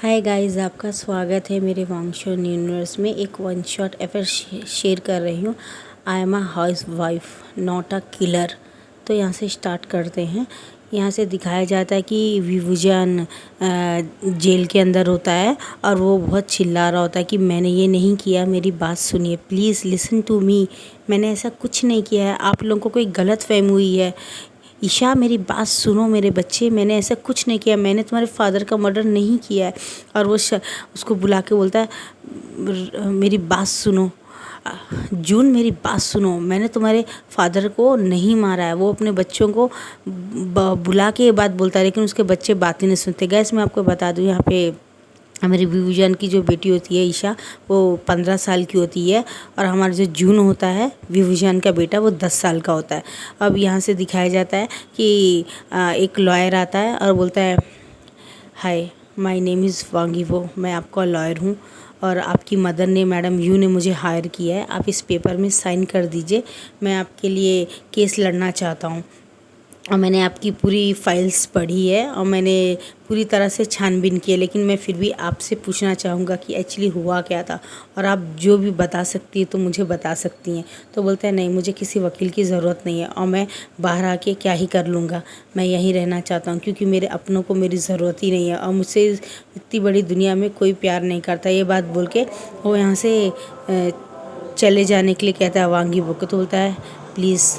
Hi guys, आपका स्वागत है मेरे वांगशॉन यूनिवर्स में। एक वन शॉट अफेयर शेयर कर रही हूँ। I am a house wife not a killer. तो यहाँ से स्टार्ट करते हैं। यहाँ से दिखाया जाता है कि विभूजन जेल के अंदर होता है और वो बहुत चिल्ला रहा होता है कि मैंने ये नहीं किया, मेरी बात सुनिए, प्लीज़ लिसन टू मी। मैंने ऐसा कुछ नहीं किया है, आप लोगों को कोई गलत फहमी हुई है। ईशा, मेरी बात सुनो मेरे बच्चे, मैंने ऐसा कुछ नहीं किया, मैंने तुम्हारे फादर का मर्डर नहीं किया है। और वो उसको बुला के बोलता है, मेरी बात सुनो जून, मेरी बात सुनो, मैंने तुम्हारे फादर को नहीं मारा है। वो अपने बच्चों को बुला के ये बात बोलता है, लेकिन उसके बच्चे बात ही नहीं सुनते। गैस, मैं आपको बता दूँ, यहाँ पे हमारी विभूजन की जो बेटी होती है ईशा, वो 15 साल की होती है और हमारा जो जून होता है विभूजन का बेटा, वो 10 साल का होता है। अब यहाँ से दिखाया जाता है कि एक लॉयर आता है और बोलता है, हाय, माय नेम इज़ वांगीवो, मैं आपका लॉयर हूँ और आपकी मदर ने, मैडम यू ने मुझे हायर किया है। आप इस पेपर में साइन कर दीजिए, मैं आपके लिए केस लड़ना चाहता हूँ। और मैंने आपकी पूरी फाइल्स पढ़ी है और मैंने पूरी तरह से छानबीन की है, लेकिन मैं फिर भी आपसे पूछना चाहूँगा कि एक्चुअली हुआ क्या था, और आप जो भी बता सकती है तो मुझे बता सकती हैं। तो बोलता है, नहीं, मुझे किसी वकील की ज़रूरत नहीं है और मैं बाहर आके क्या ही कर लूँगा, मैं यहीं रहना चाहता हूँ क्योंकि मेरे अपनों को मेरी ज़रूरत ही नहीं है और मुझसे इतनी बड़ी दुनिया में कोई प्यार नहीं करता। ये बात बोल के वो यहाँ से चले जाने के लिए कहता है वांगीवो को। तो बोलता है, प्लीज़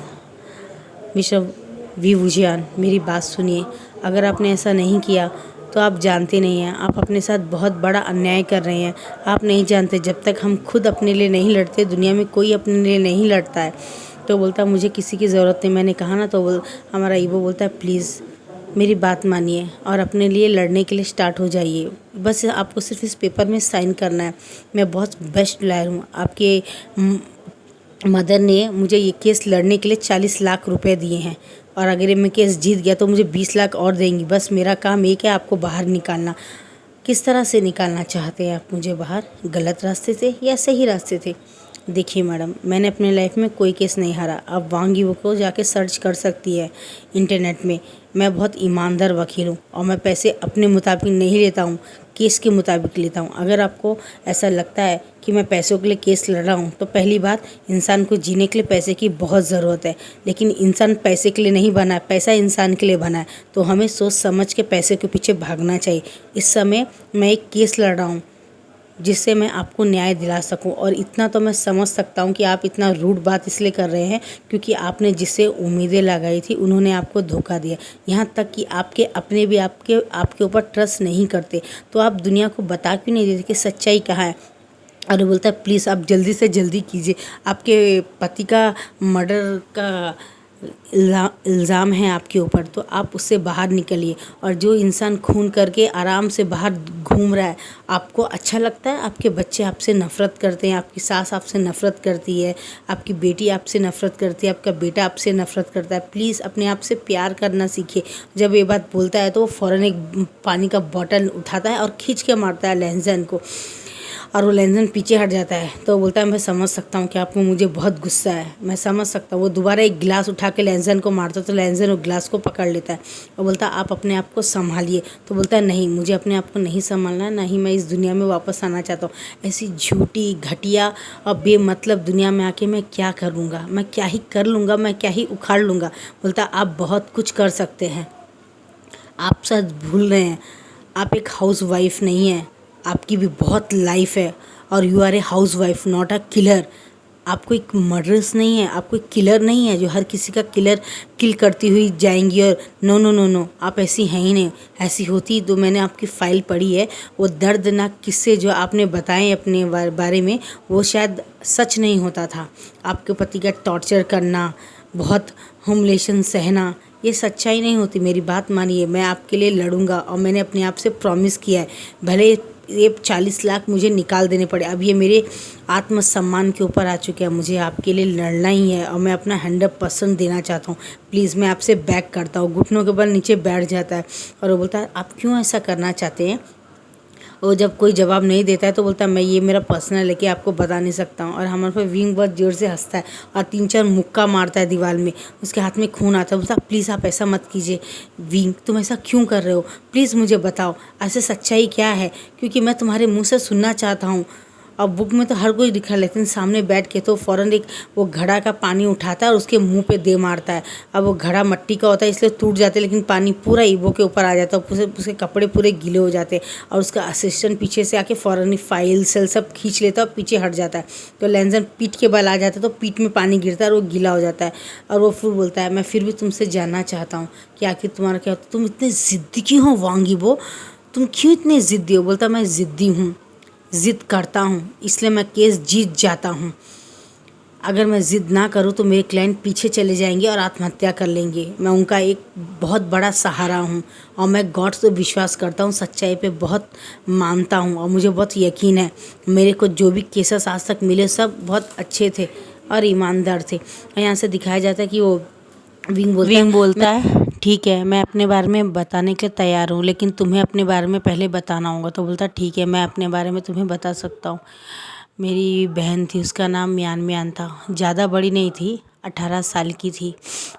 मिस्टर विभूजन, मेरी बात सुनिए, अगर आपने ऐसा नहीं किया तो आप जानते नहीं हैं, आप अपने साथ बहुत बड़ा अन्याय कर रहे हैं। आप नहीं जानते, जब तक हम खुद अपने लिए नहीं लड़ते, दुनिया में कोई अपने लिए नहीं लड़ता है। तो बोलता है, मुझे किसी की ज़रूरत नहीं, मैंने कहा ना। तो हमारा ईवो बोलता है, प्लीज़ मेरी बात मानिए और अपने लिए लड़ने के लिए स्टार्ट हो जाइए। बस आपको सिर्फ इस पेपर में साइन करना है। मैं बहुत बेस्ट लॉयर हूँ। आपके मदर ने मुझे ये केस लड़ने के लिए 40 लाख रुपए दिए हैं और अगर ये मैं केस जीत गया तो मुझे 20 लाख और देंगी। बस मेरा काम एक है, आपको बाहर निकालना। किस तरह से निकालना चाहते हैं आप मुझे बाहर, गलत रास्ते से या सही रास्ते से? देखिए मैडम, मैंने अपने लाइफ में कोई केस नहीं हारा। आप वांगीवो को जाके सर्च कर सकती है इंटरनेट में। मैं बहुत ईमानदार वकील हूँ और मैं पैसे अपने मुताबिक नहीं लेता हूँ, केस के मुताबिक लेता हूँ। अगर आपको ऐसा लगता है कि मैं पैसों के लिए केस लड़ रहा हूँ, तो पहली बात, इंसान को जीने के लिए पैसे की बहुत ज़रूरत है, लेकिन इंसान पैसे के लिए नहीं बना है, पैसा इंसान के लिए बना है। तो हमें सोच समझ के पैसे के पीछे भागना चाहिए। इस समय मैं एक केस लड़ रहा हूँ जिससे मैं आपको न्याय दिला सकूं, और इतना तो मैं समझ सकता हूं कि आप इतना रूड बात इसलिए कर रहे हैं क्योंकि आपने जिससे उम्मीदें लगाई थी उन्होंने आपको धोखा दिया। यहाँ तक कि आपके अपने भी आपके ऊपर ट्रस्ट नहीं करते, तो आप दुनिया को बता क्यों नहीं देते कि सच्चाई कहाँ है? और वो बोलता है, प्लीज़ आप जल्दी से जल्दी कीजिए, आपके पति का मर्डर का इल्ज़ाम है आपके ऊपर, तो आप उससे बाहर निकलिए। और जो इंसान खून करके आराम से बाहर घूम रहा है, आपको अच्छा लगता है? आपके बच्चे आपसे नफ़रत करते हैं, आपकी सास आपसे नफ़रत करती है, आपकी बेटी आपसे नफ़रत करती है, आपका बेटा आपसे नफ़रत करता है। प्लीज़ अपने आप से प्यार करना सीखिए। जब ये बात बोलता है तो वो फ़ौरन एक पानी का बॉटल उठाता है और खींच के मारता है लैंजन को, और वो लैंजन पीछे हट जाता है। तो बोलता है, मैं समझ सकता हूँ कि आपको मुझे बहुत गुस्सा है, मैं समझ सकता हूँ। वो दोबारा एक गिलास उठा के लैंजन को मारता है, तो लैंजन वो गिलास को पकड़ लेता है और बोलता है, आप अपने आप को संभालिए। तो बोलता है, नहीं, मुझे अपने आप को नहीं संभालना है, ना ही मैं इस दुनिया में वापस आना चाहता हूँ। ऐसी झूठी, घटिया और बेमतलब दुनिया में आके मैं क्या करूँगा, मैं क्या ही कर लूँगा, मैं क्या ही उखाड़ लूँगा। बोलता है, आप बहुत कुछ कर सकते हैं, आप शायद भूल रहे हैं, आप एक हाउस वाइफ नहीं है, आपकी भी बहुत लाइफ है और you are a housewife not a killer. आप कोई मर्डरस नहीं है, आप कोई किलर नहीं है जो हर किसी का किल करती हुई जाएंगी। और नो नो नो नो, आप ऐसी हैं ही नहीं। ऐसी होती तो मैंने आपकी फ़ाइल पढ़ी है, वो दर्दनाक किस्से जो आपने बताए अपने बारे में, वो शायद सच नहीं होता था। आपके पति का टॉर्चर करना, बहुत ह्यूमिलिएशन सहना, ये सच्चाई नहीं होती। मेरी बात मानिए, मैं आपके लिए लड़ूंगा और मैंने अपने आप से प्रॉमिस किया है। भले ये 40 लाख मुझे निकाल देने पड़े, अब ये मेरे आत्मसम्मान के ऊपर आ चुके हैं, मुझे आपके लिए लड़ना ही है और मैं अपना 100% देना चाहता हूँ। प्लीज़, मैं आपसे बैक करता हूँ। घुटनों के बल नीचे बैठ जाता है और वो बोलता है, आप क्यों ऐसा करना चाहते हैं? वो जब कोई जवाब नहीं देता है तो बोलता है मैं ये मेरा पर्सनल है कि आपको बता नहीं सकता हूँ। और हमारे पे विंग बहुत जोर से हंसता है और 3-4 मुक्का मारता है दीवार में। उसके हाथ में खून आता है। बोलता प्लीज़ आप ऐसा मत कीजिए विंग, तुम ऐसा क्यों कर रहे हो, प्लीज़ मुझे बताओ ऐसे सच्चाई क्या है, क्योंकि मैं तुम्हारे मुँह से सुनना चाहता हूँ। अब बुक में तो हर कोई दिखा, लेकिन सामने बैठ के तो फ़ौरन एक वो घड़ा का पानी उठाता है और उसके मुंह पे दे मारता है। अब वो घड़ा मिट्टी का होता है इसलिए टूट जाते हैं, लेकिन पानी पूरा ईवो के ऊपर आ जाता है, उसके कपड़े पूरे गीले हो जाते हैं। और उसका असिस्टेंट पीछे से आके फ़ौरन ही फाइल सेल सब खींच लेता है और पीछे हट जाता है। तो लेंजन पीठ के बल आ जाता है तो पीठ में पानी गिरता है और वो गीला हो जाता है। और वो फिर बोलता है मैं फिर भी तुमसे जानना चाहता हूँ कि आखिर तुम्हारा क्या होता है, तुम इतने ज़िद्दी क्यों हो वांगी वो, तुम क्यों इतने ज़िद्दी हो। बोलता मैं ज़िद्दी हूँ, ज़िद करता हूँ इसलिए मैं केस जीत जाता हूँ। अगर मैं ज़िद ना करूँ तो मेरे क्लाइंट पीछे चले जाएंगे और आत्महत्या कर लेंगे। मैं उनका एक बहुत बड़ा सहारा हूँ और मैं गॉड से विश्वास करता हूँ, सच्चाई पे बहुत मानता हूँ और मुझे बहुत यकीन है। मेरे को जो भी केसेस आज तक मिले सब बहुत अच्छे थे और ईमानदार थे। और यहाँ से दिखाया जाता है कि वो विंग बोलता है ठीक है मैं अपने बारे में बताने के लिए तैयार हूँ, लेकिन तुम्हें अपने बारे में पहले बताना होगा। तो बोलता ठीक है मैं अपने बारे में तुम्हें बता सकता हूँ। मेरी बहन थी, उसका नाम म्यान म्यान था। ज़्यादा बड़ी नहीं थी, 18 साल की थी।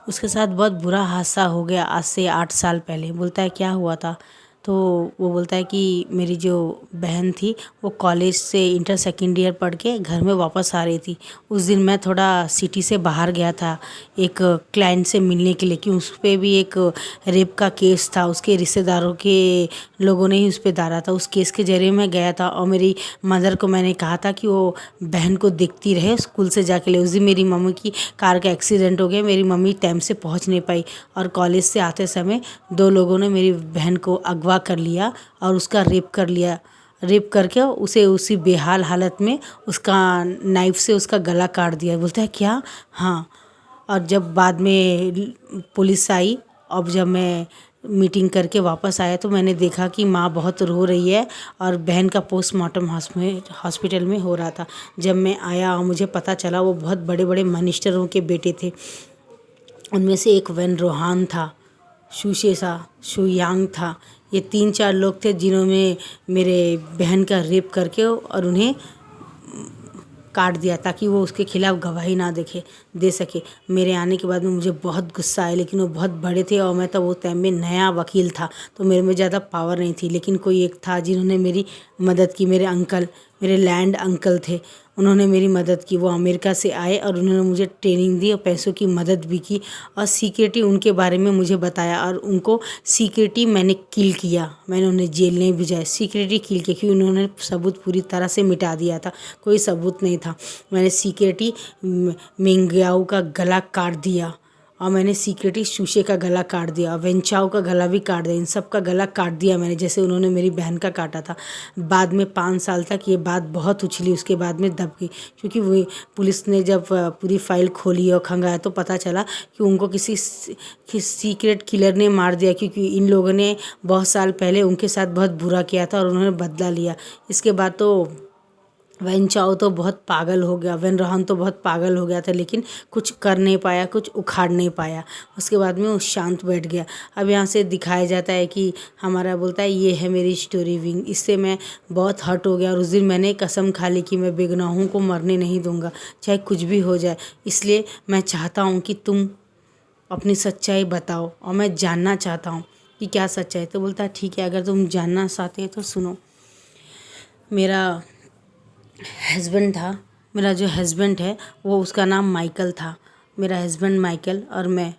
उसके साथ बहुत बुरा हादसा हो गया आज से 8 साल पहले। बोलता है क्या हुआ था, तो वो बोलता है कि मेरी जो बहन थी वो कॉलेज से इंटर सेकेंड ईयर पढ़ के घर में वापस आ रही थी। उस दिन मैं थोड़ा सिटी से बाहर गया था एक क्लाइंट से मिलने के लिए, कि उस पर भी एक रेप का केस था, उसके रिश्तेदारों के लोगों ने ही उस पर डाला था। उस केस के ज़रिए मैं गया था और मेरी मदर को मैंने कहा था कि वो बहन को देखती रहे स्कूल से जाके ले। उस दिन मेरी मम्मी की कार का एक्सीडेंट हो गया, मेरी मम्मी टाइम से पहुंच नहीं पाई और कॉलेज से आते समय 2 लोगों ने मेरी बहन को अगवा कर लिया और उसका रेप कर लिया। रेप करके उसे उसी बेहाल हालत में उसका नाइफ से उसका गला काट दिया। बोलता है क्या, हाँ। और जब बाद में पुलिस आई और जब मैं मीटिंग करके वापस आया तो मैंने देखा कि माँ बहुत रो रही है और बहन का पोस्टमार्टम हॉस्पिटल में हो रहा था। जब मैं आया और मुझे पता चला वो बहुत बड़े बड़े मिनिस्टरों के बेटे थे। उनमें से एक वेन रोहान था, शुशेसा शुयांग था। ये 3-4 लोग थे जिन्होंने मेरे बहन का रेप करके और उन्हें काट दिया ताकि वो उसके खिलाफ गवाही ना दे सके। मेरे आने के बाद में मुझे बहुत गुस्सा आया, लेकिन वो बहुत बड़े थे और मैं तो वो टाइम में नया वकील था तो मेरे में ज़्यादा पावर नहीं थी। लेकिन कोई एक था जिन्होंने मेरी मदद की, मेरे अंकल, मेरे लैंड अंकल थे, उन्होंने मेरी मदद की। वो अमेरिका से आए और उन्होंने मुझे ट्रेनिंग दी और पैसों की मदद भी की और सीक्रेटली उनके बारे में मुझे बताया और उनको सीक्रेटली मैंने किल किया। मैंने उन्हें जेल नहीं भिजाया, सीक्रेटली किल किया क्योंकि उन्होंने सबूत पूरी तरह से मिटा दिया था, कोई सबूत नहीं था। मैंने सीक्रेटली मिंगयाओ का गला काट दिया और मैंने सीक्रेटली शूशे का गला काट दिया, वेंचाओ का गला भी काट दिया। इन सब का गला काट दिया मैंने, जैसे उन्होंने मेरी बहन का काटा था। बाद में 5 साल तक ये बात बहुत उछली, उसके बाद में दब गई क्योंकि वो पुलिस ने जब पूरी फाइल खोली और खंगाया तो पता चला कि उनको किसी सीक्रेट किलर ने मार दिया, क्योंकि इन लोगों ने बहुत साल पहले उनके साथ बहुत बुरा किया था और उन्होंने बदला लिया। इसके बाद तो वेन चाओ तो बहुत पागल हो गया, वेन रोहान तो बहुत पागल हो गया था, लेकिन कुछ कर नहीं पाया, कुछ उखाड़ नहीं पाया। उसके बाद में वो शांत बैठ गया। अब यहाँ से दिखाया जाता है कि हमारा बोलता है ये है मेरी स्टोरी विंग। इससे मैं बहुत हर्ट हो गया और उस दिन मैंने कसम खा ली कि मैं बेगुनाहों को मरने नहीं दूंगा, चाहे कुछ भी हो जाए। इसलिए मैं चाहता हूँ कि तुम अपनी सच्चाई बताओ और मैं जानना चाहता हूँ कि क्या सच्चाई। तो बोलता है ठीक है, अगर तुम जानना चाहते हो तो सुनो। मेरा जो हस्बैंड है वो, उसका नाम माइकल था। मेरा हस्बैंड माइकल और मैं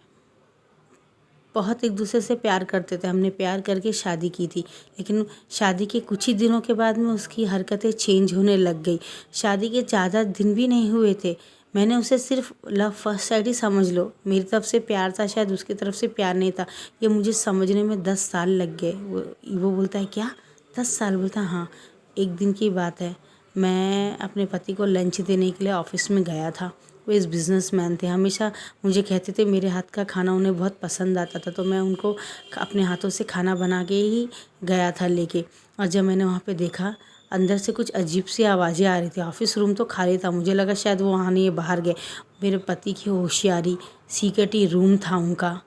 बहुत एक दूसरे से प्यार करते थे। हमने प्यार करके शादी की थी, लेकिन शादी के कुछ ही दिनों के बाद में उसकी हरकतें चेंज होने लग गई। शादी के ज़्यादा दिन भी नहीं हुए थे, मैंने उसे सिर्फ लव फर्स्ट साइड ही समझ लो। मेरी तरफ से प्यार था, शायद उसकी तरफ से प्यार नहीं था। ये मुझे समझने में 10 साल लग गए। वो बोलता है क्या 10 साल? बोलता है हाँ। एक दिन की बात है, मैं अपने पति को लंच देने के लिए ऑफिस में गया था। वो इस बिजनेसमैन थे, हमेशा मुझे कहते थे मेरे हाथ का खाना उन्हें बहुत पसंद आता था, तो मैं उनको अपने हाथों से खाना बना के ही गया था लेके। और जब मैंने वहाँ पे देखा, अंदर से कुछ अजीब सी आवाज़ें आ रही थी। ऑफिस रूम तो खाली था, मुझे लगा शायद वो वहाँ नहीं, बाहर गए। मेरे पति की होशियारी, सीक्रेट रूम था उनका,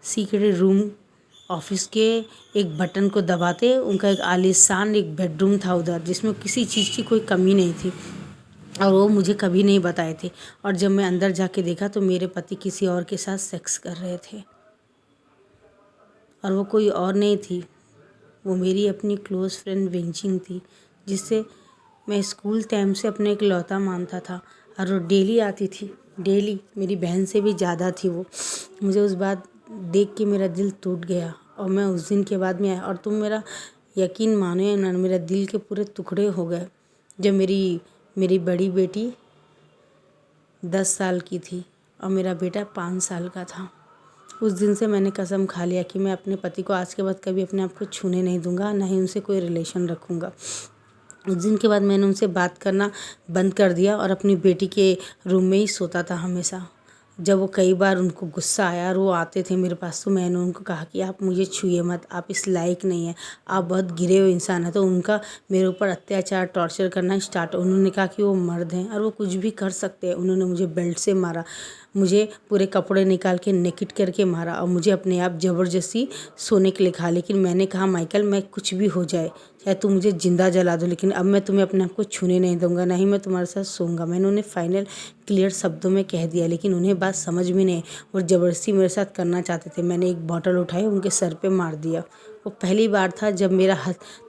सीक्रेट रूम ऑफिस के एक बटन को दबाते उनका एक आलीशान एक बेडरूम था उधर, जिसमें किसी चीज़ की कोई कमी नहीं थी और वो मुझे कभी नहीं बताए थे। और जब मैं अंदर जाके देखा तो मेरे पति किसी और के साथ सेक्स कर रहे थे और वो कोई और नहीं थी, वो मेरी अपनी क्लोज़ फ्रेंड वेंचिंग थी, जिससे मैं स्कूल टाइम से अपने इकलौता मानता था। और वो डेली आती थी, डेली, मेरी बहन से भी ज़्यादा थी वो। मुझे उस बात देख के मेरा दिल टूट गया और मैं उस दिन के बाद में, और तुम मेरा यकीन मानो या ना, मेरा दिल के पूरे टुकड़े हो गए जब मेरी बड़ी बेटी 10 साल की थी और मेरा बेटा 5 साल का था। उस दिन से मैंने कसम खा लिया कि मैं अपने पति को आज के बाद कभी अपने आप को छूने नहीं दूंगा, ना ही उनसे कोई रिलेशन रखूंगा। उस दिन के बाद मैंने उनसे बात करना बंद कर दिया और अपनी बेटी के रूम में ही सोता था हमेशा। जब वो कई बार उनको गुस्सा आया और वो आते थे मेरे पास, तो मैंने उनको कहा कि आप मुझे छुइए मत, आप इस लायक नहीं हैं, आप बहुत गिरे हुए इंसान हैं। तो उनका मेरे ऊपर अत्याचार, टॉर्चर करना स्टार्ट। उन्होंने कहा कि वो मर्द हैं और वो कुछ भी कर सकते हैं। उन्होंने मुझे बेल्ट से मारा, मुझे पूरे कपड़े निकाल के नेकेट करके मारा और मुझे अपने आप ज़बरदस्ती सोने के लिए कहा। लेकिन मैंने कहा माइकल, मैं कुछ भी हो जाए, चाहे तुम मुझे ज़िंदा जला दो, लेकिन अब मैं तुम्हें अपने आप को छूने नहीं दूंगा, ना ही मैं तुम्हारे साथ सोऊंगा। मैंने उन्हें फाइनल क्लियर शब्दों में कह दिया, लेकिन उन्हें बात समझ में नहीं। वो ज़बरदस्ती मेरे साथ करना चाहते थे। मैंने एक बॉटल उठाई, उनके सर पे मार दिया। वो पहली बार था जब मेरा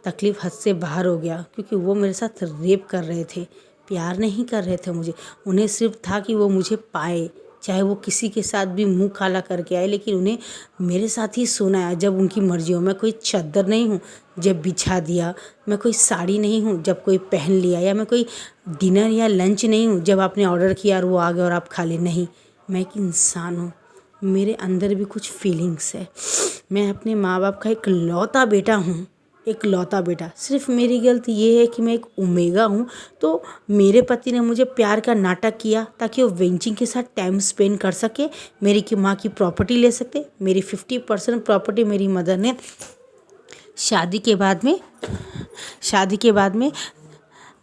तकलीफ़ हद से बाहर हो गया, क्योंकि वो मेरे साथ रेप कर रहे थे, प्यार नहीं कर रहे थे मुझे। उन्हें सिर्फ था कि वो मुझे पाए, चाहे वो किसी के साथ भी मुंह काला करके आए, लेकिन उन्हें मेरे साथ ही सोना है जब उनकी मर्जी हो। मैं कोई चद्दर नहीं हूँ जब बिछा दिया, मैं कोई साड़ी नहीं हूँ जब कोई पहन लिया, या मैं कोई डिनर या लंच नहीं हूँ जब आपने ऑर्डर किया और वो आ गया और आप खा ले। नहीं, मैं एक इंसान हूँ, मेरे अंदर भी कुछ फीलिंग्स है। मैं अपने माँ बाप का एक लौता बेटा हूँ, एक लौता बेटा। सिर्फ मेरी गलती ये है कि मैं एक ओमेगा हूँ। तो मेरे पति ने मुझे प्यार का नाटक किया ताकि वो वेंचिंग के साथ टाइम स्पेंड कर सके, मेरी की माँ की प्रॉपर्टी ले सकते। मेरी 50% प्रॉपर्टी मेरी मदर ने शादी के बाद में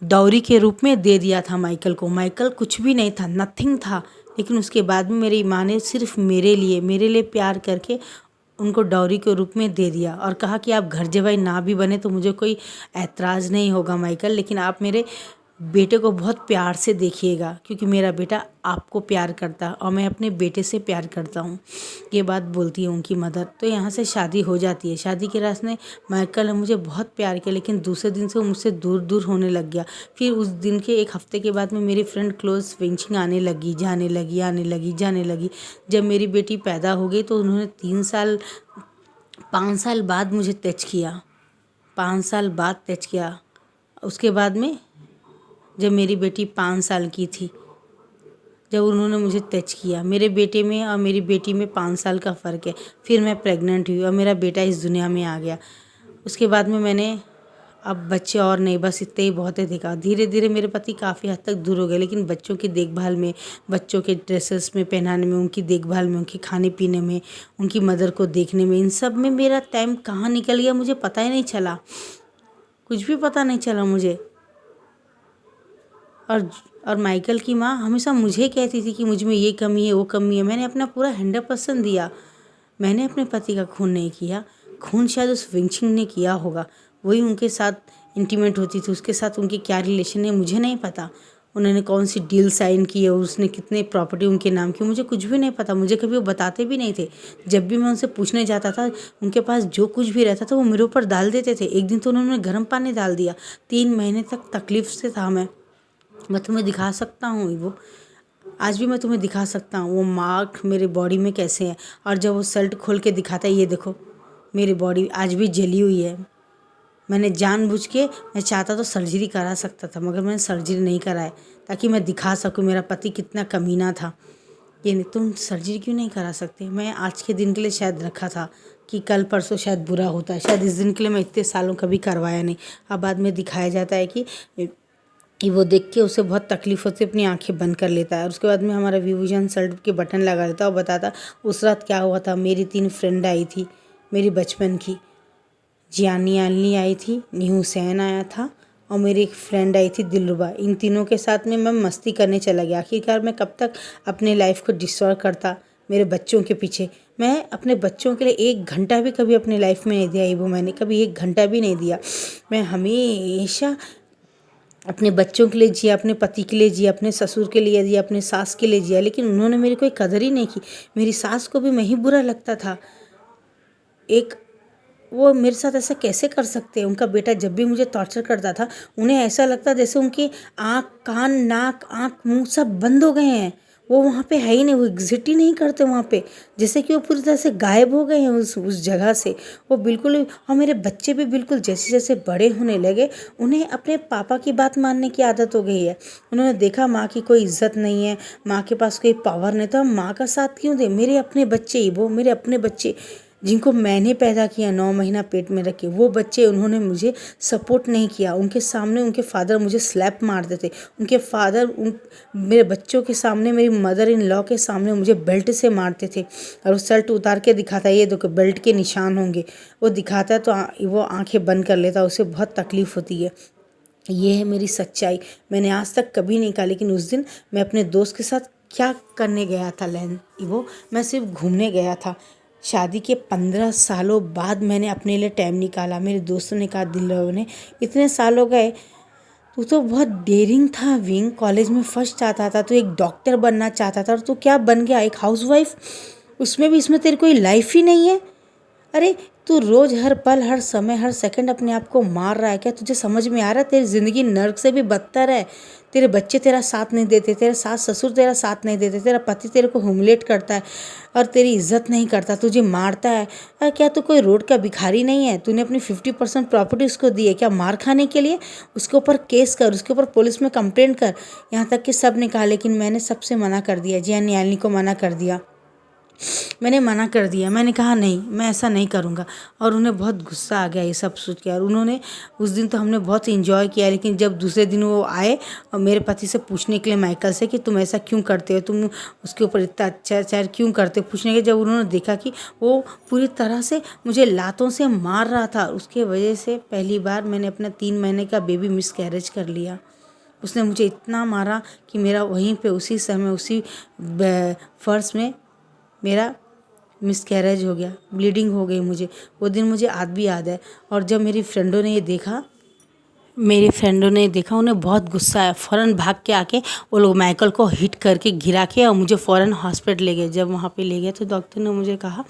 डॉरी के रूप में दे दिया था माइकल को। माइकल कुछ भी नहीं था, नथिंग था, लेकिन उसके बाद में मेरी माँ ने सिर्फ मेरे लिए प्यार करके उनको डॉरी के रूप में दे दिया और कहा कि आप घर जवाई ना भी बने तो मुझे कोई ऐतराज़ नहीं होगा माइकल, लेकिन आप मेरे बेटे को बहुत प्यार से देखिएगा, क्योंकि मेरा बेटा आपको प्यार करता है और मैं अपने बेटे से प्यार करता हूँ। ये बात बोलती है उनकी मदर। तो यहाँ से शादी हो जाती है। शादी के रास्ते में माइकल ने मुझे बहुत प्यार किया, लेकिन दूसरे दिन से वो मुझसे दूर दूर होने लग गया। फिर उस दिन के एक हफ्ते के बाद में मेरी फ्रेंड क्लोज वेंचिंग आने लगी, जाने लगी। जब मेरी बेटी पैदा हो गई तो उन्होंने 5 साल बाद मुझे टच किया, 5 साल बाद टच किया। उसके बाद में जब मेरी बेटी 5 साल की थी, जब उन्होंने मुझे टच किया, मेरे बेटे में और मेरी बेटी में 5 साल का फ़र्क है। फिर मैं प्रेग्नेंट हुई और मेरा बेटा इस दुनिया में आ गया। उसके बाद में मैंने अब बच्चे और नहीं, बस इतने ही बहुत है देखा। धीरे धीरे मेरे पति काफ़ी हद तक दूर हो गए, लेकिन बच्चों की देखभाल में, बच्चों के ड्रेसेस में पहनाने में, उनकी देखभाल में, उनके खाने पीने में, उनकी मदर को देखने में, इन सब में मेरा टाइम कहाँ निकल गया मुझे पता ही नहीं चला, कुछ भी पता नहीं चला मुझे। और माइकल की माँ हमेशा मुझे कहती थी कि मुझ में ये कमी है, वो कमी है। मैंने अपना पूरा 100% दिया। मैंने अपने पति का खून नहीं किया, खून शायद उस वेंचिंग ने किया होगा। वही उनके साथ इंटीमेट होती थी, उसके साथ उनकी क्या रिलेशन है मुझे नहीं पता। उन्होंने कौन सी डील साइन की है और उसने कितने प्रॉपर्टी उनके नाम की, मुझे कुछ भी नहीं पता। मुझे कभी वो बताते भी नहीं थे। जब भी मैं उनसे पूछने जाता था, उनके पास जो कुछ भी रहता था वो मेरे ऊपर डाल देते थे। एक दिन तो उन्होंने गर्म पानी डाल दिया। 3 महीने तक तकलीफ से था मैं तुम्हें दिखा सकता हूँ, वो आज भी मैं तुम्हें दिखा सकता हूँ वो मार्क मेरे बॉडी में कैसे हैं। और जब वो शर्ट खोल के दिखाता है, ये देखो मेरी बॉडी आज भी जली हुई है। मैंने जानबूझ के, मैं चाहता तो सर्जरी करा सकता था, मगर मैंने सर्जरी नहीं कराया ताकि मैं दिखा सकूँ मेरा पति कितना कमीना था। ये नहीं, तुम सर्जरी क्यों नहीं करा सकते? मैं आज के दिन के लिए शायद रखा था कि कल परसों शायद बुरा होता है, शायद इस दिन के लिए मैं इतने सालों कभी करवाया नहीं। अब बाद में दिखाया जाता है कि वो देख के उसे बहुत तकलीफ होती है, अपनी आंखें बंद कर लेता है। और उसके बाद में हमारा विभूषण शर्ट के बटन लगा लेता है और बताता उस रात क्या हुआ था। मेरी 3 फ्रेंड आई थी मेरी बचपन की। जियानी आलनी आई थी, न्यू हुसैन आया था और मेरी एक फ्रेंड आई थी दिलरुबा। इन तीनों के साथ में मैं मस्ती करने चला गया। आखिरकार मैं कब तक अपने लाइफ को डिस्ट्रॉय करता। मेरे बच्चों के पीछे। मैं अपने बच्चों के लिए 1 घंटा भी कभी अपनी लाइफ में नहीं दिया इबो, मैंने कभी 1 घंटा भी नहीं दिया। मैं हमेशा अपने बच्चों के लिए जिया, अपने पति के लिए जिया, अपने ससुर के लिए जिया, अपने सास के लिए जिया, लेकिन उन्होंने मेरी कोई कदर ही नहीं की। मेरी सास को भी मैं ही बुरा लगता था। एक वो मेरे साथ ऐसा कैसे कर सकते हैं। उनका बेटा जब भी मुझे टॉर्चर करता था, उन्हें ऐसा लगता जैसे उनकी आँख, कान, नाक, आँख, मुंह सब बंद हो गए हैं। वो वहाँ पे है ही नहीं, वो एग्जिट ही नहीं करते वहाँ पे, जैसे कि वो पूरी तरह से गायब हो गए हैं उस जगह से। वो बिल्कुल और मेरे बच्चे भी बिल्कुल जैसे जैसे बड़े होने लगे, उन्हें अपने पापा की बात मानने की आदत हो गई है। उन्होंने देखा माँ की कोई इज्जत नहीं है, माँ के पास कोई पावर नहीं, तो हम माँ का साथ क्यों दें। मेरे अपने बच्चे ही, वो मेरे अपने बच्चे जिनको मैंने पैदा किया, 9 महीना पेट में रखे, वो बच्चे उन्होंने मुझे सपोर्ट नहीं किया। उनके सामने उनके फादर मुझे स्लैप मारते थे। उनके फादर मेरे बच्चों के सामने, मेरी मदर इन लॉ के सामने मुझे बेल्ट से मारते थे। और वो शर्ट उतार के दिखाता, ये देखो बेल्ट के निशान होंगे, वो दिखाता है तो वो आंखें बंद कर लेता, उसे बहुत तकलीफ़ होती है। ये है मेरी सच्चाई। मैंने आज तक कभी नहीं कहा, लेकिन उस दिन मैं अपने दोस्त के साथ क्या करने गया था वो मैं सिर्फ घूमने गया था। शादी के 15 सालों बाद मैंने अपने लिए टाइम निकाला। मेरे दोस्तों ने कहा, दिल ने इतने साल हो गए, तू तो बहुत डेयरिंग था विंग, कॉलेज में फर्स्ट आता था, तू एक डॉक्टर बनना चाहता था और तू क्या बन गया, एक हाउसवाइफ। उसमें भी इसमें तेरी कोई लाइफ ही नहीं है। अरे तू रोज़ हर पल, हर समय, हर सेकंड अपने आप को मार रहा है क्या? तुझे समझ में आ रहा है तेरी ज़िंदगी नर्क से भी बदतर है। तेरे बच्चे तेरा साथ नहीं देते, तेरे सास ससुर तेरा साथ नहीं देते, तेरा पति तेरे को ह्यूमिलेट करता है और तेरी इज्जत नहीं करता, तुझे मारता है। अरे क्या तू कोई रोड का भिखारी नहीं है? तूने अपनी 50% प्रॉपर्टी उसको दी है क्या मार खाने के लिए? उसके ऊपर केस कर, उसके ऊपर पुलिस में कंप्लेंट कर। यहाँ तक कि सब ने कहा, लेकिन मैंने सबसे मना कर दिया। जी न्यायालय को मना कर दिया, मैंने मना कर दिया। मैंने कहा नहीं, मैं ऐसा नहीं करूँगा। और उन्हें बहुत गुस्सा आ गया ये सब सोच के। और उन्होंने उस दिन तो हमने बहुत इन्जॉय किया, लेकिन जब दूसरे दिन वो आए और मेरे पति से पूछने के लिए माइकल से कि तुम ऐसा क्यों करते हो, तुम उसके ऊपर इतना अत्याचार क्यों करते हो, पूछने के जब उन्होंने देखा कि वो पूरी तरह से मुझे लातों से मार रहा था, उसके वजह से पहली बार मैंने अपना 3 महीने का बेबी मिसकैरेज कर लिया। उसने मुझे इतना मारा कि मेरा वहीं पे उसी समय उसी फर्श में मेरा मिसकैरेज हो गया, ब्लीडिंग हो गई मुझे। वो दिन मुझे आज भी याद है। और जब मेरी फ्रेंडों ने ये देखा, उन्हें बहुत गुस्सा आया। फ़ौरन भाग के आके वो लोग माइकल को हिट करके गिरा के और मुझे फ़ौरन हॉस्पिटल ले गए। जब वहाँ पे ले गए तो डॉक्टर ने मुझे कहा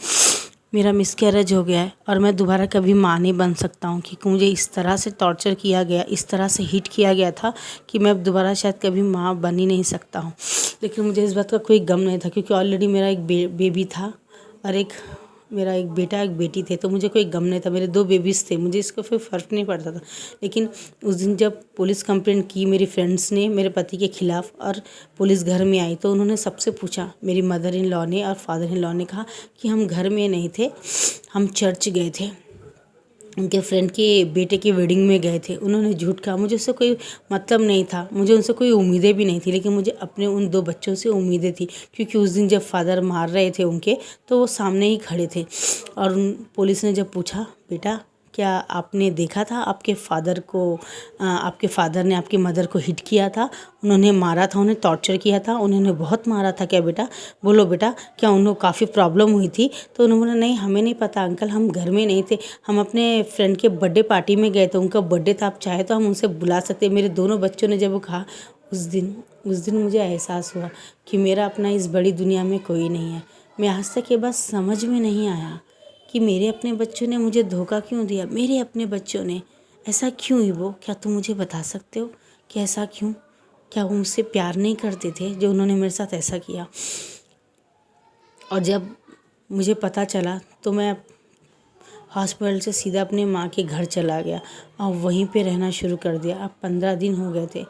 मेरा मिसकैरेज हो गया है और मैं दोबारा कभी माँ नहीं बन सकता हूँ, क्योंकि मुझे इस तरह से टॉर्चर किया गया, इस तरह से हिट किया गया था कि मैं अब दोबारा शायद कभी माँ बन ही नहीं सकता हूँ। लेकिन मुझे इस बात का कोई गम नहीं था, क्योंकि ऑलरेडी मेरा एक बेबी था और मेरा एक बेटा एक बेटी थे, तो मुझे कोई गम नहीं था। मेरे 2 बेबीज़ थे, मुझे इसका फिर फ़र्क नहीं पड़ता था। लेकिन उस दिन जब पुलिस कंप्लेंट की मेरी फ्रेंड्स ने मेरे पति के ख़िलाफ़ और पुलिस घर में आई, तो उन्होंने सबसे पूछा, मेरी मदर इन लॉ ने और फादर इन लॉ ने कहा कि हम घर में नहीं थे, हम चर्च गए थे, उनके फ्रेंड के बेटे की वेडिंग में गए थे। उन्होंने झूठ कहा, मुझे उससे कोई मतलब नहीं था, मुझे उनसे कोई उम्मीदें भी नहीं थी, लेकिन मुझे अपने उन 2 बच्चों से उम्मीदें थी, क्योंकि उस दिन जब फादर मार रहे थे उनके, तो वो सामने ही खड़े थे। और पुलिस ने जब पूछा, बेटा क्या आपने देखा था आपके फादर ने आपकी मदर को हिट किया था, उन्होंने मारा था, उन्हें टॉर्चर किया था, उन्होंने बहुत मारा था क्या बेटा? बोलो बेटा, क्या उन्हें काफ़ी प्रॉब्लम हुई थी? तो उन्होंने बोला, नहीं हमें नहीं पता अंकल, हम घर में नहीं थे, हम अपने फ्रेंड के बर्थडे पार्टी में गए थे, उनका बर्थडे था, आप चाहे तो हम उनसे बुला सकते। मेरे दोनों बच्चों ने जब वो कहा, उस दिन मुझे एहसास हुआ कि मेरा अपना इस बड़ी दुनिया में कोई नहीं है। मैं आज तक ये बात समझ में नहीं आया कि मेरे अपने बच्चों ने मुझे धोखा क्यों दिया, मेरे अपने बच्चों ने ऐसा क्यों ही। वो क्या तुम मुझे बता सकते हो कि ऐसा क्यों? क्या वो मुझसे प्यार नहीं करते थे जो उन्होंने मेरे साथ ऐसा किया? और जब मुझे पता चला तो मैं हॉस्पिटल से सीधा अपने माँ के घर चला गया और वहीं पे रहना शुरू कर दिया। अब 15 दिन हो गए थे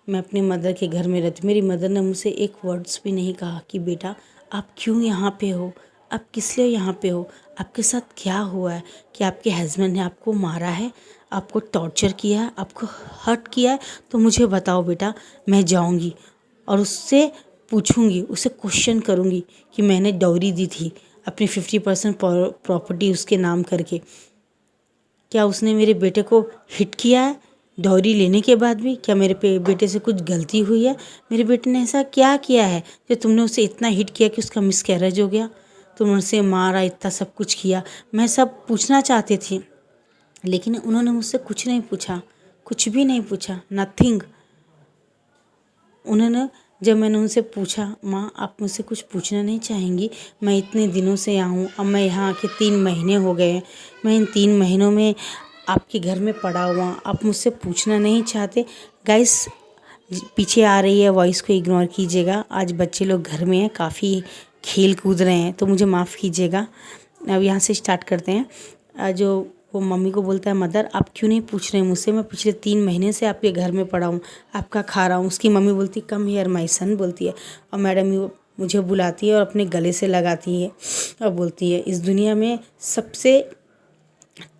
मैं अपनी मदर के घर में रहती। मेरी मदर ने मुझसे एक वर्ड्स भी नहीं कहा कि बेटा आप क्यों यहाँ पे हो, आप किस लिए यहाँ पे हो, आपके साथ क्या हुआ है, कि आपके हस्बैंड ने आपको मारा है, आपको टॉर्चर किया है, आपको हर्ट किया है, तो मुझे बताओ बेटा। मैं जाऊँगी और उससे पूछूंगी, उसे क्वेश्चन करूँगी कि मैंने डाउरी दी थी अपनी 50% प्रॉपर्टी उसके नाम करके, क्या उसने मेरे बेटे को हिट किया है डॉरी लेने के बाद भी क्या मेरे बेटे से कुछ गलती हुई है? मेरे बेटे ने ऐसा क्या किया है जो तुमने उसे इतना हिट किया कि उसका मिसकैरेज हो गया? तुमने उसे मारा, इतना सब कुछ किया। मैं सब पूछना चाहती थी, लेकिन उन्होंने मुझसे कुछ नहीं पूछा, कुछ भी नहीं पूछा, नथिंग। उन्होंने जब मैंने उनसे पूछा, माँ आप मुझसे कुछ पूछना नहीं चाहेंगी? मैं इतने दिनों से यहाँ हूँ, अब मैं यहाँ आके 3 महीने हो गए हैं, मैं इन 3 महीनों में आपके घर में पड़ा हुआ, आप मुझसे पूछना नहीं चाहते? गाइस, पीछे आ रही है वॉइस को इग्नोर कीजिएगा। आज बच्चे लोग घर में हैं, काफ़ी खेल कूद रहे हैं, तो मुझे माफ़ कीजिएगा। अब यहाँ से स्टार्ट करते हैं। जो वो मम्मी को बोलता है, मदर आप क्यों नहीं पूछ रहे मुझसे? मैं पिछले 3 महीने से आपके घर में पड़ा हूँ, आपका खा रहा हूँ। उसकी मम्मी बोलती कम हियर माय सन बोलती है, और मैडम ये मुझे बुलाती है और अपने गले से लगाती है और बोलती है, इस दुनिया में सबसे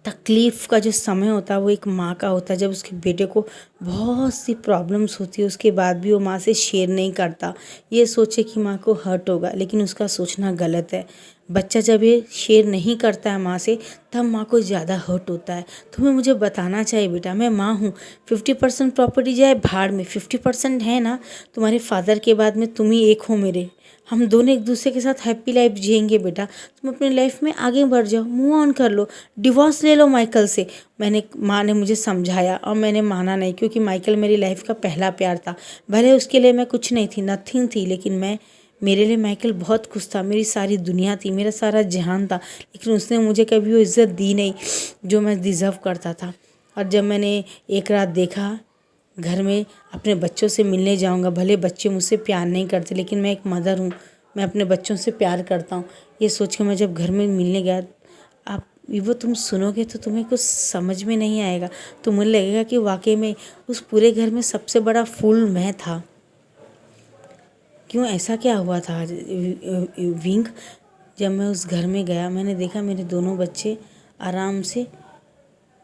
तकलीफ़ का जो समय होता है वो एक माँ का होता है, जब उसके बेटे को बहुत सी प्रॉब्लम्स होती है, उसके बाद भी वो माँ से शेयर नहीं करता, ये सोचे कि माँ को हर्ट होगा, लेकिन उसका सोचना गलत है। बच्चा जब ये शेयर नहीं करता है माँ से, तब माँ को ज़्यादा हर्ट होता है। तुम्हें मुझे बताना चाहिए बेटा, मैं माँ हूँ, 50% प्रॉपर्टी जाए भाड़ में, 50% है ना, तुम्हारे फादर के बाद में तुम ही एक हो मेरे, हम दोनों एक दूसरे के साथ हैप्पी लाइफ जिएंगे बेटा। तुम अपनी लाइफ में आगे बढ़ जाओ, मूव ऑन कर लो, डिवोर्स ले लो माइकल से। माँ ने मुझे समझाया और मैंने माना नहीं, क्योंकि माइकल मेरी लाइफ का पहला प्यार था। भले उसके लिए मैं कुछ नहीं थी, नथिंग थी, लेकिन मेरे लिए माइकल बहुत कुछ था, मेरी सारी दुनिया थी, मेरा सारा जहान था। लेकिन उसने मुझे कभी वो इज़्ज़त दी नहीं जो मैं डिज़र्व करता था। और जब मैंने एक रात देखा घर में अपने बच्चों से मिलने जाऊंगा, भले बच्चे मुझसे प्यार नहीं करते, लेकिन मैं एक मदर हूँ, मैं अपने बच्चों से प्यार करता हूँ। ये सोच के मैं जब घर में मिलने गया, आप वो तुम सुनोगे तो तुम्हें कुछ समझ में नहीं आएगा, तुम्हें लगेगा कि वाकई में उस पूरे घर में सबसे बड़ा फूल मैं था। क्यों, ऐसा क्या हुआ था आज विंग? जब मैं उस घर में गया, मैंने देखा मेरे दोनों बच्चे आराम से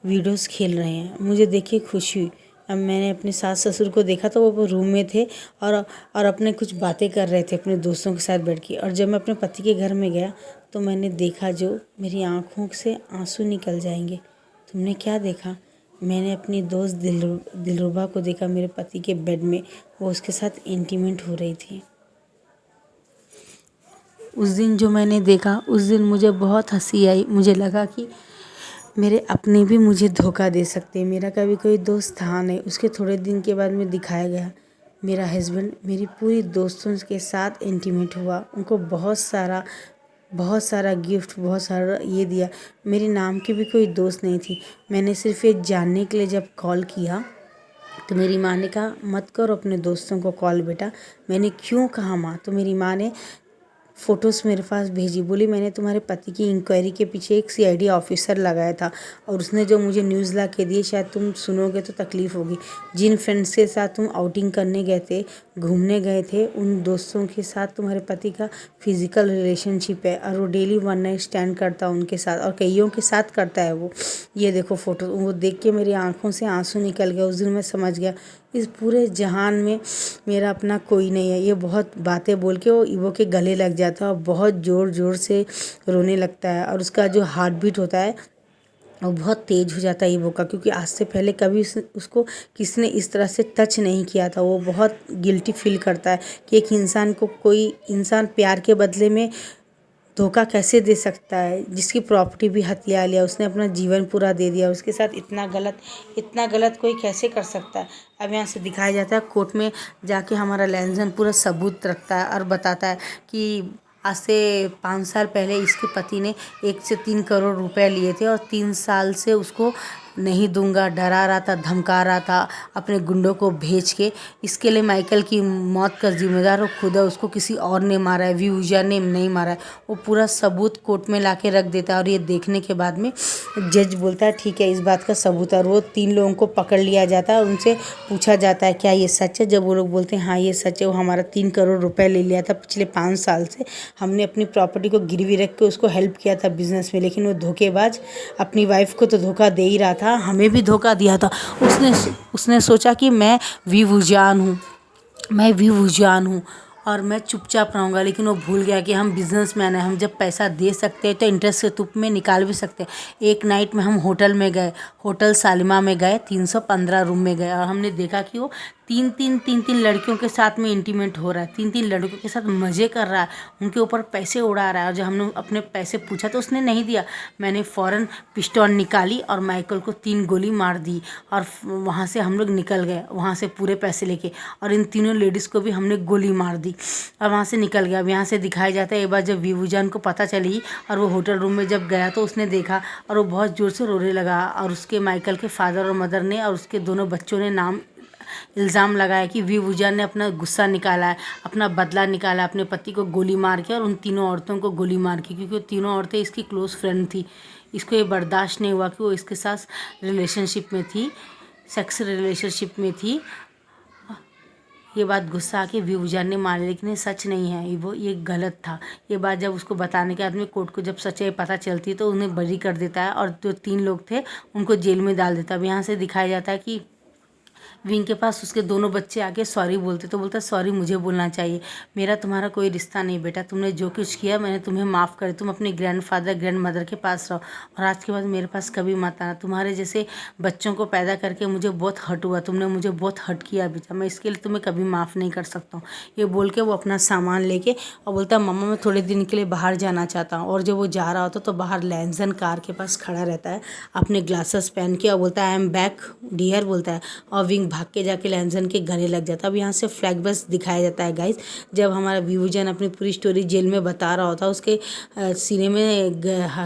वीडियोस खेल रहे हैं, मुझे देख के खुशी हुई। अब मैंने अपने सास ससुर को देखा तो वो रूम में थे और अपने कुछ बातें कर रहे थे अपने दोस्तों के साथ बैठ के। और जब मैं अपने पति के घर में गया तो मैंने देखा, जो मेरी आँखों से आंसू निकल जाएंगे। तुमने क्या देखा? मैंने अपनी दोस्त दिलरुबा को देखा मेरे पति के बेड में, वो उसके साथ इंटीमेट हो रही थी। उस दिन जो मैंने देखा, उस दिन मुझे बहुत हंसी आई। मुझे लगा कि मेरे अपने भी मुझे धोखा दे सकते हैं, मेरा कभी कोई दोस्त था नहीं। उसके थोड़े दिन के बाद में दिखाया गया मेरा हस्बैंड मेरी पूरी दोस्तों के साथ इंटीमेट हुआ, उनको बहुत सारा गिफ्ट, बहुत सारा ये दिया। मेरे नाम की भी कोई दोस्त नहीं थी। मैंने सिर्फ ये जानने के लिए जब कॉल किया तो मेरी माँ ने कहा मत करो अपने दोस्तों को कॉल बेटा। मैंने क्यों कहा माँ? तो मेरी माँ ने फ़ोटोज़ मेरे पास भेजी, बोली मैंने तुम्हारे पति की इंक्वायरी के पीछे एक सीआईडी ऑफिसर लगाया था और उसने जो मुझे न्यूज़ ला के दिए, शायद तुम सुनोगे तो तकलीफ़ होगी। जिन फ्रेंड्स के साथ तुम आउटिंग करने गए थे, घूमने गए थे, उन दोस्तों के साथ तुम्हारे पति का फिज़िकल रिलेशनशिप है और वो डेली वन नाइट स्टैंड करता है उनके साथ, और कईयों के साथ करता है वो। ये देखो फ़ोटो। वो देख के मेरी आँखों से आंसू निकल गया। उस दिन मैं समझ गया इस पूरे जहान में मेरा अपना कोई नहीं है। ये बहुत बातें बोल के वो ईवो के गले लग जाता है और बहुत ज़ोर ज़ोर से रोने लगता है, और उसका जो हार्ट बीट होता है वो बहुत तेज़ हो जाता है ईवो का, क्योंकि आज से पहले कभी उसको किसी ने इस तरह से टच नहीं किया था। वो बहुत गिल्टी फील करता है कि एक इंसान को कोई इंसान प्यार के बदले में धोखा कैसे दे सकता है, जिसकी प्रॉपर्टी भी हथिया लिया, उसने अपना जीवन पूरा दे दिया, उसके साथ इतना गलत कोई कैसे कर सकता है। अब यहाँ से दिखाया जाता है कोर्ट में जाके हमारा लैंसन पूरा सबूत रखता है और बताता है कि आज से 5 साल पहले इसके पति ने 1 से 3 करोड़ रुपए लिए थे और 3 साल से उसको नहीं दूंगा डरा रहा था, धमका रहा था अपने गुंडों को भेज के। इसके लिए माइकल की मौत का जिम्मेदार वो खुद है, उसको किसी और ने मारा है, व्यूजा ने नहीं मारा है। वो पूरा सबूत कोर्ट में ला के रख देता है और ये देखने के बाद में जज बोलता है ठीक है इस बात का सबूत है, और वो 3 लोगों को पकड़ लिया जाता है और उनसे पूछा जाता है क्या ये सच है। जब वो लोग बोलते हैं हाँ ये सच है, वो हमारा 3 करोड़ रुपए ले लिया था पिछले 5 साल से, हमने अपनी प्रॉपर्टी को गिरवी रख के उसको हेल्प किया था बिजनेस में, लेकिन वो धोखेबाज अपनी वाइफ को तो धोखा दे ही रहा था, हमें भी धोखा दिया था। उसने सोचा कि मैं विवुजान हूँ और मैं चुपचाप रहूँगा। लेकिन वो भूल गया कि हम बिजनेसमैन हैं, हम जब पैसा दे सकते हैं तो इंटरेस्ट के तुक में निकाल भी सकते हैं। एक नाइट में हम होटल में गए, होटल शालीमार में गए, 315 रूम में गए और हमने देखा कि वो तीन लड़कियों के साथ में इंटीमेट हो रहा है, तीन लड़कियों के साथ मज़े कर रहा है, उनके ऊपर पैसे उड़ा रहा है। और जब हमने अपने पैसे पूछा तो उसने नहीं दिया। मैंने फ़ौरन पिस्टल निकाली और माइकल को 3 गोली मार दी और वहाँ से हम लोग निकल गए, वहाँ से पूरे पैसे लेके। और इन तीनों लेडीज़ को भी हमने गोली मार दी और वहाँ से निकल गया। अब यहाँ से दिखाया जाता है एक बार जब वीवूजान को पता चली और वो होटल रूम में जब गया तो उसने देखा और वो बहुत ज़ोर से रोने लगा। और उसके माइकल के फादर और मदर ने और उसके दोनों बच्चों ने इल्ज़ाम लगाया कि वीवूजान ने अपना गुस्सा निकाला है, अपना बदला निकाला, अपने पति को गोली मार के और उन तीनों औरतों को गोली मार के, क्योंकि वो तीनों औरतें इसकी क्लोज़ फ्रेंड थी। इसको ये बर्दाश्त नहीं हुआ कि वो इसके साथ रिलेशनशिप में थी, सेक्स रिलेशनशिप में थी। ये बात गुस्सा आके वीवूजान ने मान ली, लेकिन ये सच नहीं है, वो ये गलत था। ये बात जब उसको बताने के आदमी कोर्ट को जब सच्चाई पता चलती है तो उन्हें बरी कर देता है और जो 3 लोग थे उनको जेल में डाल देता है। अब यहाँ से दिखाया जाता है कि विंग के पास उसके दोनों बच्चे आके सॉरी बोलते तो बोलता सॉरी मुझे बोलना चाहिए, मेरा तुम्हारा कोई रिश्ता नहीं बेटा, तुमने जो कुछ किया मैंने तुम्हें माफ़ कर, तुम अपने ग्रैंडफादर ग्रैंड मदर के पास रहो और आज के बाद मेरे पास कभी मत आना। तुम्हारे जैसे बच्चों को पैदा करके मुझे बहुत हर्ट हुआ, तुमने मुझे बहुत हर्ट किया बेटा, मैं इसके लिए तुम्हें कभी माफ़ नहीं कर सकता हूँ। ये बोल के वो अपना सामान लेके और बोलता मम्मा मैं थोड़े दिन के लिए बाहर जाना चाहता हूँ। और जब वो जा रहा होता तो बाहर लैंसन कार के पास खड़ा रहता है अपने ग्लासेस पहन के और बोलता है आई एम बैक डियर बोलता है और विंग भाग के जाके लैंसन के गले लग जाता है। अब यहाँ से फ्लैग बस दिखाया जाता है गाइस, जब हमारा वीवूजान अपनी पूरी स्टोरी जेल में बता रहा होता है, उसके सीने में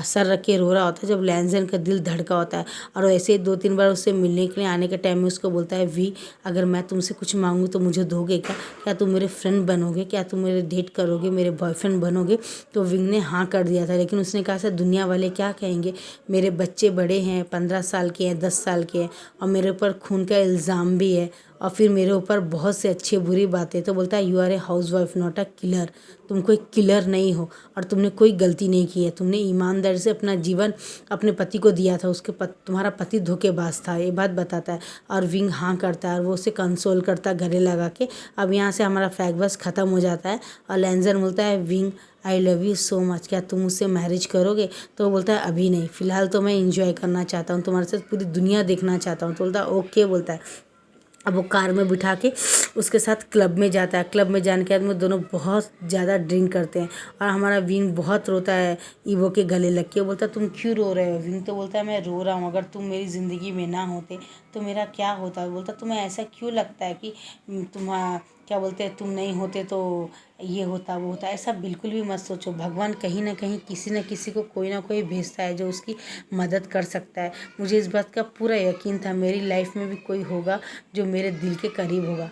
सर रख के रो रहा होता है जब लैंसन का दिल धड़का होता है। और ऐसे 2-3 बार उससे मिलने के लिए आने के टाइम में उसको बोलता है वी अगर मैं तुमसे कुछ मांगूँ तो मुझे दोगे क्या तुम मेरे फ्रेंड बनोगे, क्या तुम मेरे डेट करोगे, मेरे बॉयफ्रेंड बनोगे। तो विंग ने हाँ कर दिया था, लेकिन उसने कहा सर दुनिया वाले क्या कहेंगे, मेरे बच्चे बड़े हैं, 15 साल के हैं, 10 साल के हैं और मेरे ऊपर खून का इल्ज़ाम भी है और फिर मेरे ऊपर बहुत से अच्छी बुरी बातें। तो बोलता है you are a housewife not a killer, तुम कोई किलर नहीं हो और तुमने कोई गलती नहीं की है, तुमने ईमानदारी से अपना जीवन अपने पति को दिया था, तुम्हारा पति धोखेबाज था, ये बात बताता है। और विंग हाँ करता है और वो उसे कंसोल करता है गले लगा के। अब यहाँ से हमारा फ्लैग बस ख़त्म हो जाता है और लैंसन बोलता है wing I love you so much, क्या तुम मुझसे मैरिज करोगे। तो वो बोलता है अभी नहीं, फ़िलहाल तो मैं इंजॉय करना चाहता हूँ, तुम्हारे साथ पूरी दुनिया देखना चाहता हूँ। तो बोलता है ओके बोलता है। अब वो कार में बिठा के उसके साथ क्लब में जाता है। क्लब में जाने के बाद में दोनों बहुत ज़्यादा ड्रिंक करते हैं और हमारा विंग बहुत रोता है ईवो के गले लग के। बोलता है तुम क्यों रो रहे हो। विंग तो बोलता है मैं रो रहा हूँ, अगर तुम मेरी ज़िंदगी में ना होते तो मेरा क्या होता। बोलता तुम्हें ऐसा क्यों लगता है कि क्या बोलते हैं तुम नहीं होते तो ये होता वो होता। ऐसा बिल्कुल भी मत सोचो, भगवान कहीं ना कहीं किसी न किसी को कोई ना कोई भेजता है जो उसकी मदद कर सकता है। मुझे इस बात का पूरा यकीन था मेरी लाइफ में भी कोई होगा जो मेरे दिल के करीब होगा।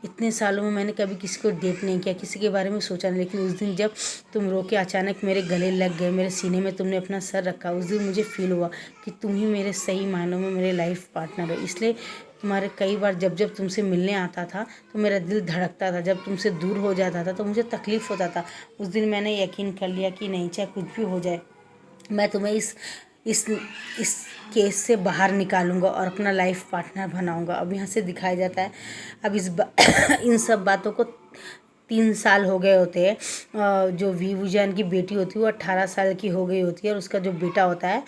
इतने सालों में मैंने कभी किसी को डेट नहीं किया, किसी के बारे में सोचा नहीं, लेकिन उस दिन जब तुम रो के अचानक मेरे गले लग गए, मेरे सीने में तुमने अपना सर रखा, उस दिन मुझे फील हुआ कि तुम ही मेरे सही मायनों में मेरे लाइफ पार्टनर हो। इसलिए तुम्हारे कई बार जब जब तुमसे मिलने आता था तो मेरा दिल धड़कता था, जब तुमसे दूर हो जाता था तो मुझे तकलीफ़ होता था। उस दिन मैंने यकीन कर लिया कि नहीं चाहे कुछ भी हो जाए मैं तुम्हें इस केस से बाहर निकालूंगा और अपना लाइफ पार्टनर बनाऊंगा। अब यहाँ से दिखाया जाता है अब इन सब बातों को 3 साल हो गए होते हैं। जो वीवूजान की बेटी होती है वो 18 साल की हो गई होती है और उसका जो बेटा होता है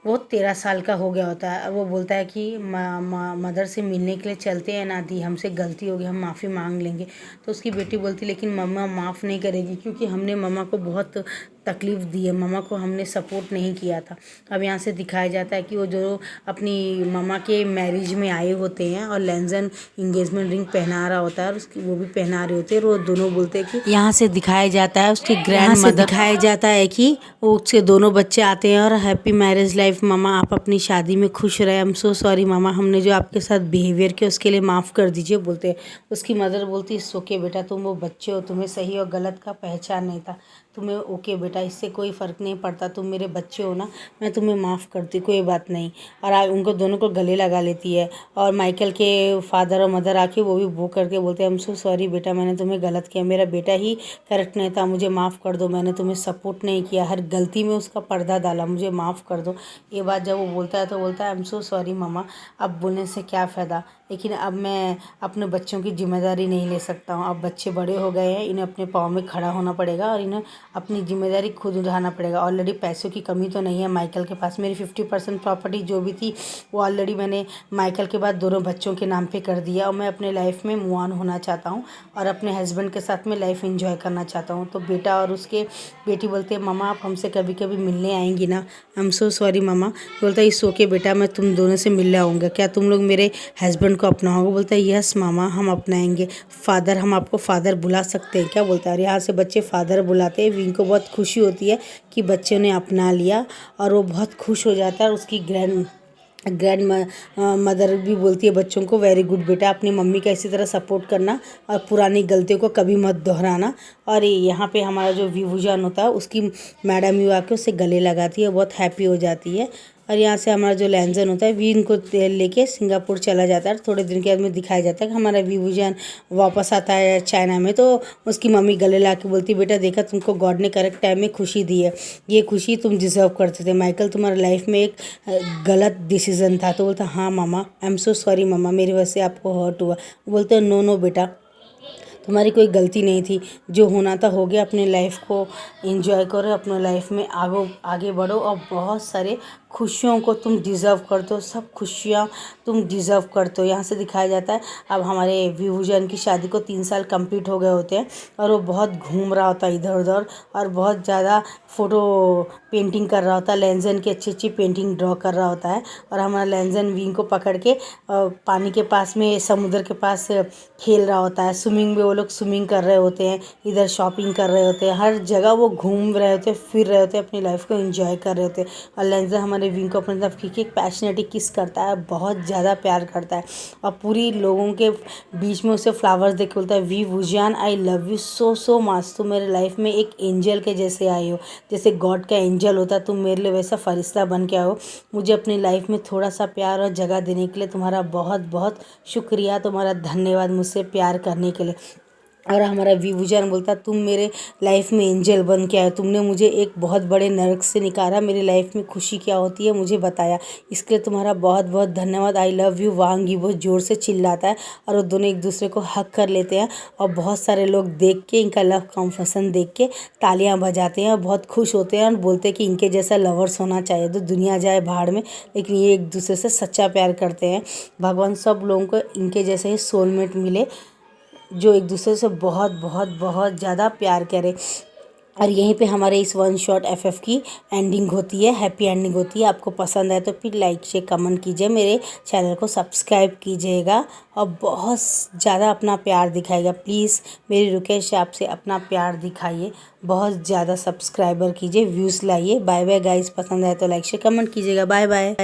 वो 13 साल का हो गया होता है। वो बोलता है कि मदर से मिलने के लिए चलते हैं ना दी, हमसे गलती हो गई, हम माफ़ी मांग लेंगे। तो उसकी बेटी बोलती लेकिन मम्मा माफ़ नहीं करेगी क्योंकि हमने मम्मा को बहुत तकलीफ़ दी है, मम्मा को हमने सपोर्ट नहीं किया था। अब यहाँ से दिखाया जाता है कि वो जो अपनी मम्मा के मैरिज में आए होते हैं और लैंसन इंगेजमेंट रिंग पहना रहा होता है और उसकी वो भी पहना रहे होते हैं। वो दोनों बोलते हैं कि यहाँ से दिखाया जाता है उसके ग्रैंड मदर दिखाया जाता है कि वो उसके दोनों बच्चे आते हैं और हैप्पी मैरिज लाइफ मामा, आप अपनी शादी में खुश रहे, आई एम सो सॉरी मामा, हमने जो आपके साथ बिहेवियर किया उसके लिए माफ़ कर दीजिए बोलते हैं। उसकी मदर बोलती है ओके बेटा, तुम वो बच्चे हो, तुम्हें सही और गलत का पहचान नहीं था, तुम्हें ओके बेटा इससे कोई फ़र्क नहीं पड़ता, तुम मेरे बच्चे हो ना, मैं तुम्हें माफ़ करती, कोई बात नहीं। और उनको दोनों को गले लगा लेती है और माइकल के फादर और मदर आके वो भी वो करके बोलते हैं आई एम सो सॉरी बेटा, मैंने तुम्हें गलत किया, मेरा बेटा ही करेक्ट नहीं था, मुझे माफ़ कर दो, मैंने तुम्हें सपोर्ट नहीं किया, हर गलती में उसका पर्दा डाला, मुझे माफ़ कर दो। ये बात जब वो बोलता है तो बोलता है आई एम सो सॉरी मामा, अब बोलने से क्या फ़ायदा, लेकिन अब मैं अपने बच्चों की जिम्मेदारी नहीं ले सकता हूँ। अब बच्चे बड़े हो गए हैं, इन्हें अपने पाँव में खड़ा होना पड़ेगा और इन्हें अपनी जिम्मेदारी खुद उठाना पड़ेगा। ऑलरेडी पैसों की कमी तो नहीं है माइकल के पास। मेरी 50% प्रॉपर्टी जो भी थी वो ऑलरेडी मैंने माइकल के बाद दोनों बच्चों के नाम पे कर दिया और मैं अपने लाइफ में मूव ऑन होना चाहता हूँ और अपने हस्बैंड के साथ में लाइफ एंजॉय करना चाहता हूँ। तो बेटा और उसके बेटी बोलते हैं मम्मा आप हमसे कभी कभी मिलने आएंगी ना। आई एम सो सॉरी मम्मा। बोलता है इट्स ओके बेटा, मैं तुम दोनों से मिलने आऊँगा, क्या तुम लोग मेरे हस्बैंड को अपनाओगे? बोलता है यस मामा हम अपनाएंगे। फादर, हम आपको फादर बुला सकते हैं क्या? बोलता है। और यहाँ से बच्चे फादर बुलाते हैं। विंग को बहुत खुशी होती है कि बच्चे ने अपना लिया और वो बहुत खुश हो जाता है। और उसकी ग्रैंड मदर भी बोलती है बच्चों को वेरी गुड बेटा, अपनी मम्मी का इसी तरह सपोर्ट करना और पुरानी गलतियों को कभी मत दोहराना। और यहाँ पे हमारा जो विभूजान होता है उसकी मैडम यू आके उससे गले लगाती है, बहुत हैप्पी हो जाती है। और यहाँ से हमारा जो लैंजन होता है विंग को लेके सिंगापुर चला जाता है। थोड़े दिन के बाद में दिखाया जाता है कि हमारा विभूजान वापस आता है चाइना में। तो उसकी मम्मी गले ला के बोलती बेटा देखा तुमको गॉड ने करेक्ट टाइम में खुशी दी है, ये खुशी तुम डिज़र्व करते थे। माइकल तुम्हारा लाइफ में एक गलत डिसीज़न था। तो बोलता हाँ मामा आई एम सो सॉरी मामा, मेरी वजह से आपको हर्ट हुआ। बोलते नो नो बेटा तुम्हारी कोई गलती नहीं थी, जो होना था हो गया। अपने लाइफ को एंजॉय करो, अपने लाइफ में आगे बढ़ो और बहुत सारे खुशियों को तुम डिज़र्व करते हो, सब खुशियाँ तुम डिज़र्व करते हो। यहाँ से दिखाया जाता है अब हमारे विभूजन की शादी को 3 साल कंप्लीट हो गए होते हैं और वो बहुत घूम रहा होता है इधर उधर और बहुत ज़्यादा फ़ोटो पेंटिंग कर रहा होता है। लैंजन की अच्छी अच्छी पेंटिंग ड्रॉ कर रहा होता है और हमारा लैंजन विंग को पकड़ के पानी के पास में समुद्र के पास खेल रहा होता है। स्विमिंग में वो लोग स्विमिंग कर रहे होते हैं, इधर शॉपिंग कर रहे होते हैं, हर जगह वो घूम रहे होते हैं, फिर रहे होते हैं, अपनी लाइफ को एंजॉय कर रहे होते हैं। और लैंजन हमारे विंग को अपनी तरफ खींच के पैशनेटली किस करता है, बहुत ज़्यादा प्यार करता है और पूरी लोगों के बीच में उसे फ्लावर्स देख के बोलता है वी वुजान I love you so so much, तुम मेरे लाइफ में एक एंजल के जैसे आई हो, जैसे गॉड का एंजल होता है तुम मेरे लिए वैसा फरिश्ता बन के आओ। मुझे अपनी लाइफ में थोड़ा सा प्यार और जगह देने के लिए तुम्हारा बहुत बहुत शुक्रिया, तुम्हारा धन्यवाद मुझसे प्यार करने के लिए। और हमारा विभूजान बोलता तुम मेरे लाइफ में एंजल बन के आए, तुमने मुझे एक बहुत बड़े नरक से निकाला, मेरी लाइफ में खुशी क्या होती है मुझे बताया, इसके लिए तुम्हारा बहुत बहुत धन्यवाद, आई लव यू। वांगी बहुत ज़ोर से चिल्लाता है और वो दोनों एक दूसरे को हक कर लेते हैं और बहुत सारे लोग देख के इनका लव कॉन्फेशन देख के तालियां बजाते हैं और बहुत खुश होते हैं और बोलते हैं कि इनके जैसा लवर्स होना चाहिए। तो दुनिया जाए भाड़ में, लेकिन ये एक दूसरे से सच्चा प्यार करते हैं। भगवान सब लोगों को इनके जैसे ही सोलमेट मिले जो एक दूसरे से बहुत बहुत बहुत ज़्यादा प्यार करे। और यहीं पे हमारे इस वन शॉट एफएफ की एंडिंग होती है, हैप्पी एंडिंग होती है। आपको पसंद आए तो फिर लाइक शेयर कमेंट कीजिए, मेरे चैनल को सब्सक्राइब कीजिएगा और बहुत ज़्यादा अपना प्यार दिखाइएगा। प्लीज़ मेरी रिक्वेस्ट है आपसे, अपना प्यार दिखाइए, बहुत ज़्यादा सब्सक्राइबर कीजिए, व्यूज़ लाइए। बाय बाय गाइस, पसंद आए तो लाइक शेयर कमेंट कीजिएगा। Bye bye.